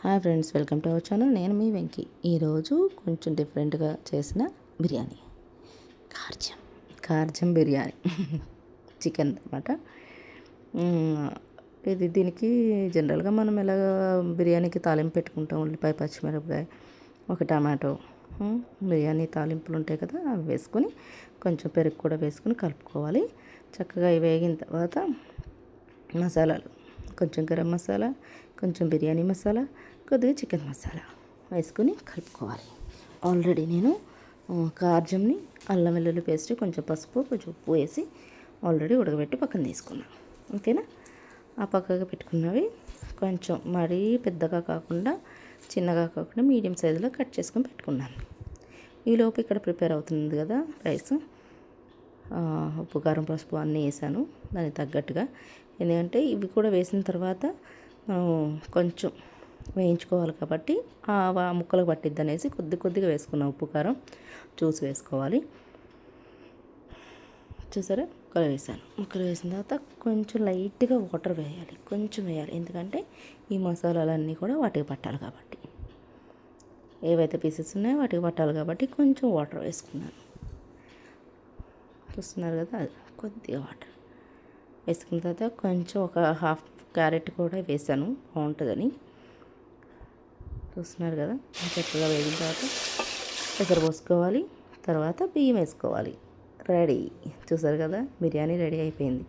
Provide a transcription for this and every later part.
Hi friends, welcome to our channel. నేను మీ వెంకీ. ఈరోజు కొంచెం డిఫరెంట్గా చేసిన బిర్యానీ, కార్జం బిర్యానీ చికెన్ అనమాట. దీనికి జనరల్గా మనం ఎలా బిర్యానీకి తాలింపు పెట్టుకుంటాం, ఉల్లిపాయ, పచ్చిమిరపకాయ, ఒక టమాటో, బిర్యానీ తాలింపులు ఉంటాయి కదా, అవి వేసుకొని కొంచెం పెరుగు కూడా వేసుకొని కలుపుకోవాలి. చక్కగా వేగిన తర్వాత మసాలాలు, కొంచెం గరం మసాలా, కొంచెం బిర్యానీ మసాలా, కొద్దిగా చికెన్ మసాలా వేసుకొని కలుపుకోవాలి. ఆల్రెడీ నేను కార్జంని అల్లం వెల్లుల్లి పేస్ట్, కొంచెం పసుపు, కొంచెం ఉప్పు వేసి ఆల్రెడీ ఉడకబెట్టి పక్కన తీసుకున్నాను. ఓకేనా? ఆ పక్కగా పెట్టుకున్నవి కొంచెం మరీ పెద్దగా కాకుండా చిన్నగా కాకుండా మీడియం సైజులో కట్ చేసుకొని పెట్టుకున్నాను. ఈలోపు ఇక్కడ ప్రిపేర్ అవుతుంది కదా రైస్. ఉప్పు, కారం, పసుపు అన్నీ వేసాను దానికి తగ్గట్టుగా. ఎందుకంటే ఇవి కూడా వేసిన తర్వాత కొంచెం వేయించుకోవాలి కాబట్టి ఆ ముక్కలకు పట్టిద్ది అనేసి కొద్దిగా వేసుకున్నాం. ఉప్పు, కారం చూసి వేసుకోవాలి. చూసారా? ముక్కలు వేసిన తర్వాత కొంచెం లైట్గా వాటర్ వేయాలి, కొంచెం వేయాలి. ఎందుకంటే ఈ మసాలాలన్నీ కూడా వాటికి పట్టాలి కాబట్టి, ఏవైతే పీసెస్ ఉన్నాయో వాటికి పట్టాలి కాబట్టి కొంచెం వాటర్ వేసుకున్నాను. చూస్తున్నారు కదా, అది కొద్దిగా వాటర్ వేసుకున్న తర్వాత కొంచెం ఒక హాఫ్ క్యారెట్ కూడా వేసాను, బాగుంటుందని. చూస్తున్నారు కదా, చక్కగా వేగిన తర్వాత ఎసరు పోసుకోవాలి, తర్వాత బియ్యం వేసుకోవాలి. రెడీ. చూసారు కదా, బిర్యానీ రెడీ అయిపోయింది.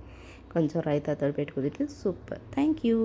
కొంచెం రైతాతో పెట్టుకుని సూపర్. Thank you.